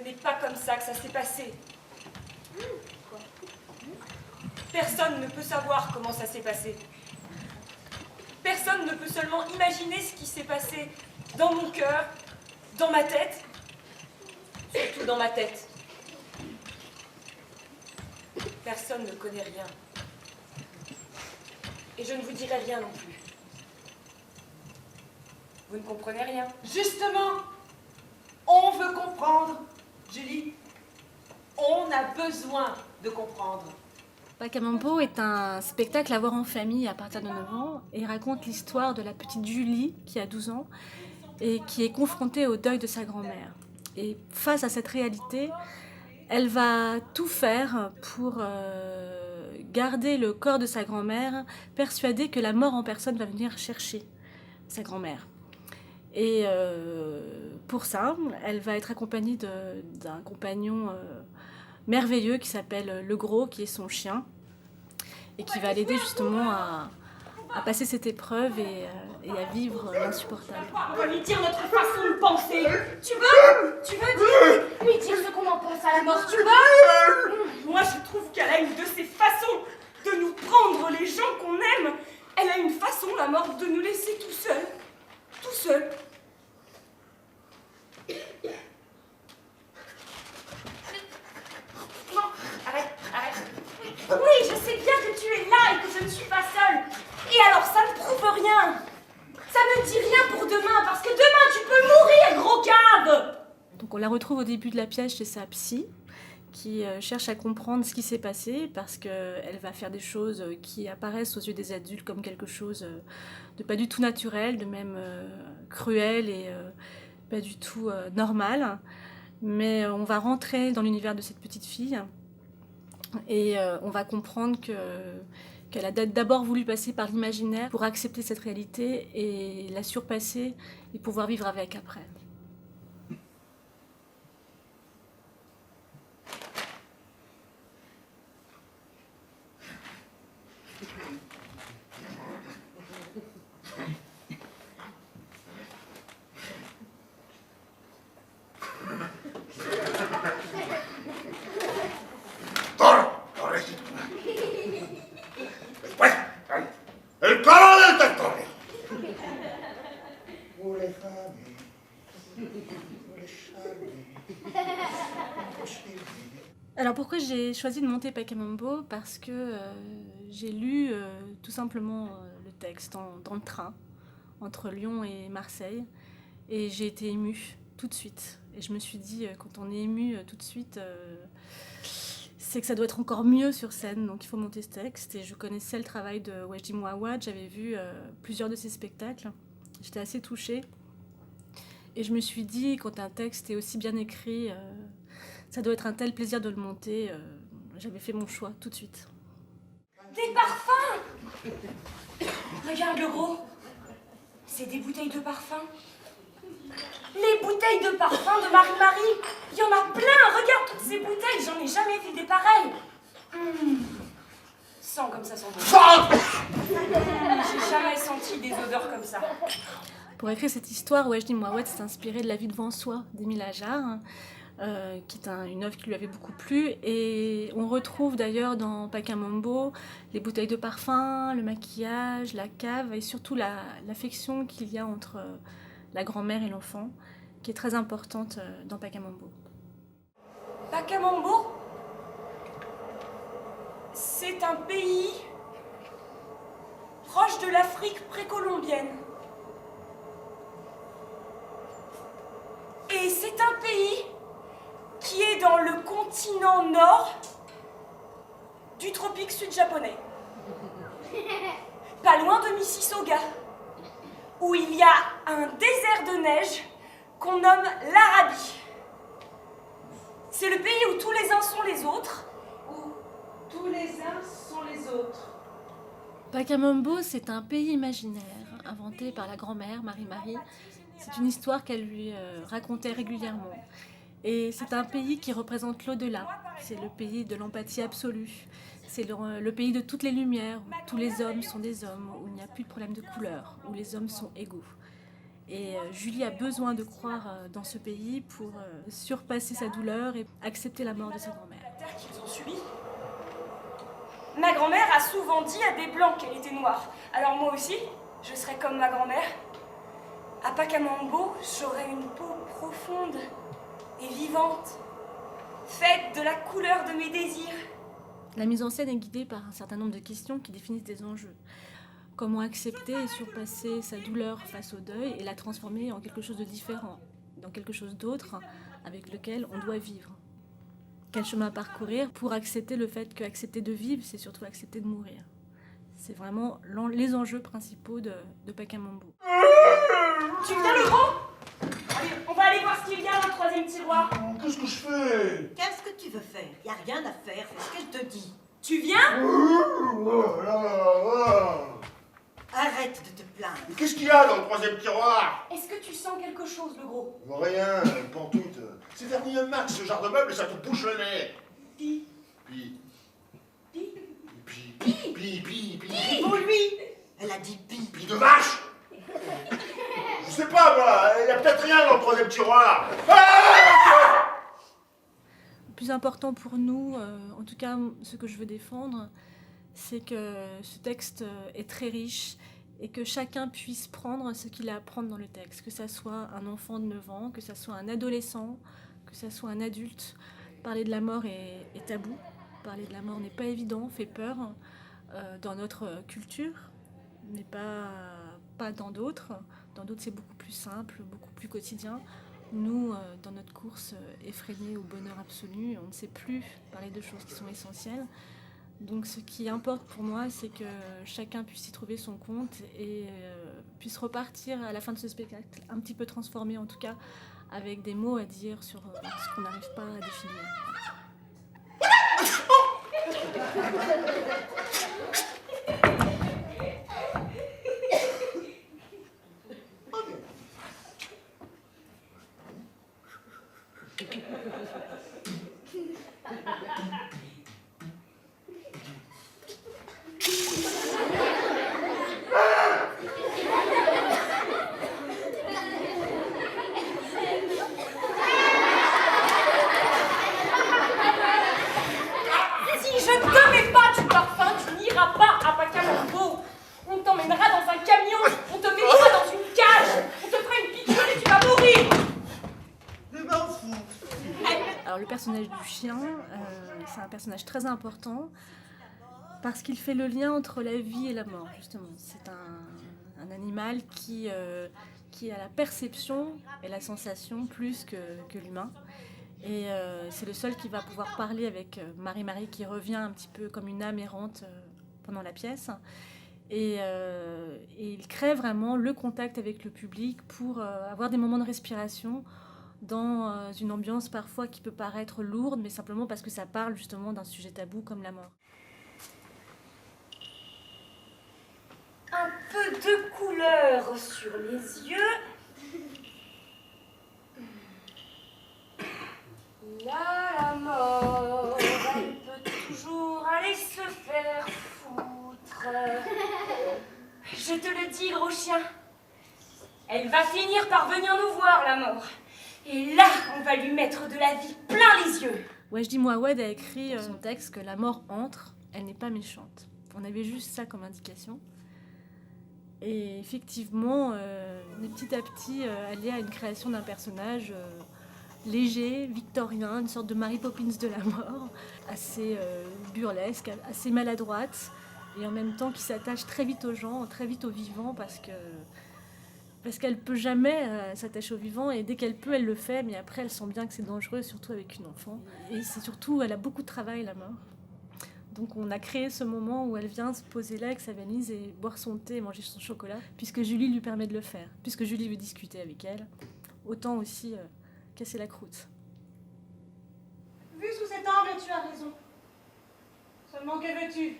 n'est pas comme ça que ça s'est passé. Personne ne peut savoir comment ça s'est passé. Personne ne peut seulement imaginer ce qui s'est passé dans mon cœur, dans ma tête, surtout dans ma tête. Personne ne connaît rien. Et je ne vous dirai rien non plus. Vous ne comprenez rien. Justement, on veut comprendre, Julie. On a besoin de comprendre. Pakamambo est un spectacle à voir en famille à partir de 9 ans et raconte l'histoire de la petite Julie qui a 12 ans et qui est confrontée au deuil de sa grand-mère. Et face à cette réalité, elle va tout faire pour garder le corps de sa grand-mère, persuadée que la mort en personne va venir chercher sa grand-mère. Et pour ça, elle va être accompagnée d'un compagnon merveilleux qui s'appelle Le Gros, qui est son chien, et qui va l'aider justement à passer cette épreuve et à vivre l'insupportable. On va lui dire notre façon de penser. Tu veux lui dire ce qu'on en pense à la mort, tu veux? Moi, je trouve qu'elle a une de ses façons de nous prendre les gens qu'on aime. Elle a une façon, la mort, de nous laisser tout seuls. Tout seuls. Non, arrête. Oui, je sais bien que tu es là et que je ne suis pas seule. Et alors, ça ne prouve rien. Ça ne dit rien pour demain, parce que demain, tu peux mourir, gros cave. Donc on la retrouve au début de la pièce chez sa psy, qui cherche à comprendre ce qui s'est passé, parce qu'elle va faire des choses qui apparaissent aux yeux des adultes comme quelque chose de pas du tout naturel, de même cruel et pas du tout normal. Mais on va rentrer dans l'univers de cette petite fille et on va comprendre qu'elle a d'abord voulu passer par l'imaginaire pour accepter cette réalité et la surpasser et pouvoir vivre avec après. El coro del tectónico. Alors pourquoi j'ai choisi de monter Pakamambo? Parce que j'ai lu tout simplement le texte dans le train entre Lyon et Marseille et j'ai été émue tout de suite. Et je me suis dit, quand on est ému tout de suite, c'est que ça doit être encore mieux sur scène, donc il faut monter ce texte. Et je connaissais le travail de Wajdi Mouawad, j'avais vu plusieurs de ses spectacles, j'étais assez touchée. Et je me suis dit, quand un texte est aussi bien écrit, ça doit être un tel plaisir de le monter. J'avais fait mon choix tout de suite. Des parfums. Regarde, Le Gros. C'est des bouteilles de parfum. Les bouteilles de parfum de Marie-Marie. Il y en a plein. Regarde toutes ces bouteilles. J'en ai jamais vu des pareilles. Sens comme ça sent bon. J'ai jamais senti des odeurs comme ça. Pour écrire cette histoire, Wajdi Mouawad s'est inspiré de La vie devant soi d'Émile Ajar, qui est une œuvre qui lui avait beaucoup plu. Et on retrouve d'ailleurs dans Pakamambo les bouteilles de parfum, le maquillage, la cave et surtout l'affection qu'il y a entre la grand-mère et l'enfant, qui est très importante dans Pakamambo. Pakamambo, c'est un pays proche de l'Afrique précolombienne. Et c'est un pays qui est dans le continent nord du tropique sud-japonais. Pas loin de Mississauga, où il y a un désert de neige qu'on nomme l'Arabie. C'est le pays où tous les uns sont les autres. Où tous les uns sont les autres. Pakamambo, c'est un pays imaginaire inventé par la grand-mère Marie-Marie. C'est une histoire qu'elle lui racontait régulièrement. Et c'est un pays qui représente l'au-delà. C'est le pays de l'empathie absolue. C'est le pays de toutes les lumières, où tous les hommes sont des hommes, où il n'y a plus de problème de couleur, où les hommes sont égaux. Et Julie a besoin de croire dans ce pays pour surpasser sa douleur et accepter la mort de sa grand-mère. La terre qu'ils ont subie. Ma grand-mère a souvent dit à des blancs qu'elle était noire. Alors moi aussi, je serai comme ma grand-mère. À Pacamambo, j'aurai une peau profonde et vivante, faite de la couleur de mes désirs. La mise en scène est guidée par un certain nombre de questions qui définissent des enjeux. Comment accepter et surpasser sa douleur face au deuil et la transformer en quelque chose de différent, dans quelque chose d'autre avec lequel on doit vivre. Quel chemin parcourir pour accepter le fait qu'accepter de vivre, c'est surtout accepter de mourir. C'est vraiment les enjeux principaux de Pacamambo. Tu viens, le gros? Allez, on va aller voir ce qu'il y a dans le troisième tiroir. Qu'est-ce que je fais? Qu'est-ce que tu veux faire? Y a rien à faire, fais ce qu'elle te dit. Tu viens? Arrête de te plaindre. Mais qu'est-ce qu'il y a dans le troisième tiroir? Est-ce que tu sens quelque chose, le gros? Rien, une pantoute. C'est vernis max, ce genre de meuble, et ça te bouche le nez. Pi. Pi. Pi. Pi. Pour lui, elle a dit pi. Pi de vache. Je sais pas, moi, il y a peut-être rien dans le troisième tiroir. Le plus important pour nous, en tout cas ce que je veux défendre, c'est que ce texte est très riche et que chacun puisse prendre ce qu'il a à prendre dans le texte, que ça soit un enfant de 9 ans, que ça soit un adolescent, que ça soit un adulte. Parler de la mort est tabou, parler de la mort n'est pas évident, fait peur dans notre culture, mais pas dans d'autres. Dans d'autres, c'est beaucoup plus simple, beaucoup plus quotidien. Nous, dans notre course effrénée au bonheur absolu, on ne sait plus parler de choses qui sont essentielles. Donc ce qui importe pour moi, c'est que chacun puisse y trouver son compte et puisse repartir à la fin de ce spectacle, un petit peu transformé en tout cas, avec des mots à dire sur ce qu'on n'arrive pas à définir. Le personnage du chien, c'est un personnage très important parce qu'il fait le lien entre la vie et la mort, justement. C'est un animal qui a la perception et la sensation plus que l'humain. Et c'est le seul qui va pouvoir parler avec Marie-Marie qui revient un petit peu comme une âme errante pendant la pièce. Et il crée vraiment le contact avec le public pour avoir des moments de respiration dans une ambiance parfois qui peut paraître lourde, mais simplement parce que ça parle justement d'un sujet tabou comme la mort. Un peu de couleur sur les yeux. Là, la mort, elle peut toujours aller se faire foutre. Je te le dis, gros chien, elle va finir par venir nous voir, la mort. Et là, on va lui mettre de la vie plein les yeux. Wajdi Mouawad a écrit son texte que la mort entre, elle n'est pas méchante. On avait juste ça comme indication. Et effectivement, on est petit à petit allé à une création d'un personnage léger, victorien, une sorte de Mary Poppins de la mort, assez burlesque, assez maladroite, et en même temps qui s'attache très vite aux gens, très vite aux vivants, parce qu'elle peut jamais s'attacher aux vivants, et dès qu'elle peut, elle le fait, mais après elle sent bien que c'est dangereux, surtout avec une enfant. Et c'est surtout, elle a beaucoup de travail, la mort. Donc on a créé ce moment où elle vient se poser là avec sa valise et boire son thé et manger son chocolat, puisque Julie lui permet de le faire, puisque Julie veut discuter avec elle. Autant aussi casser la croûte. Vu sous cet angle, tu as raison. Seulement que veux-tu?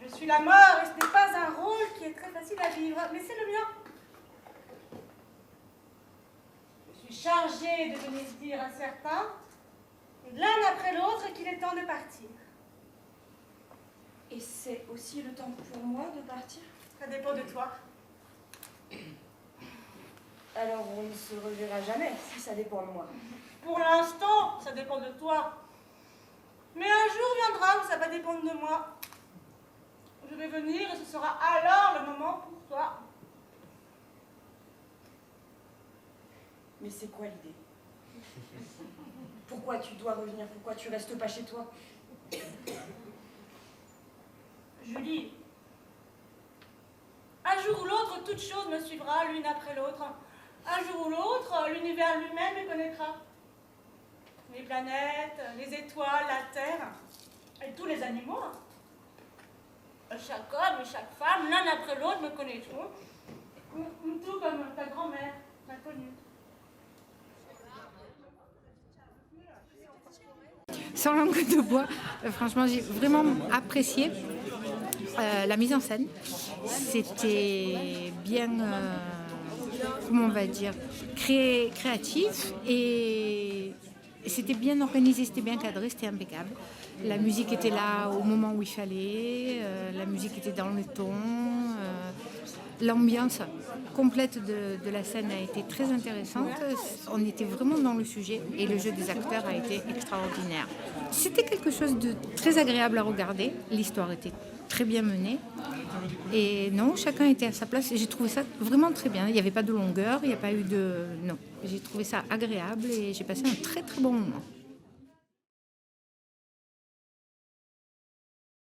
Je suis la mort et ce n'est pas un rôle qui est très facile à vivre, mais c'est le mien. Je suis chargée de venir dire à certains, l'un après l'autre, qu'il est temps de partir. Et c'est aussi le temps pour moi de partir? Ça dépend de toi. Alors on ne se reverra jamais, si ça dépend de moi. Pour l'instant, ça dépend de toi. Mais un jour viendra où ça va dépendre de moi. Je vais venir et ce sera alors le moment pour toi. Mais c'est quoi l'idée? Pourquoi tu dois revenir? Pourquoi tu restes pas chez toi? Julie, un jour ou l'autre, toute chose me suivra l'une après l'autre. Un jour ou l'autre, l'univers lui-même me connaîtra. Les planètes, les étoiles, la Terre, et tous les animaux. Chaque homme et chaque femme, l'un après l'autre, me connaîtront. Tout comme ta grand-mère, inconnue. Sans langue de bois, franchement, j'ai vraiment apprécié la mise en scène. C'était bien, comment on va dire, créatif et c'était bien organisé, c'était bien cadré, c'était impeccable. La musique était là au moment où il fallait, la musique était dans le ton. L'ambiance complète de la scène a été très intéressante. On était vraiment dans le sujet et le jeu des acteurs a été extraordinaire. C'était quelque chose de très agréable à regarder. L'histoire était très bien menée. Et non, chacun était à sa place et j'ai trouvé ça vraiment très bien. Il n'y avait pas de longueur, il n'y a pas eu de... Non, j'ai trouvé ça agréable et j'ai passé un très très bon moment.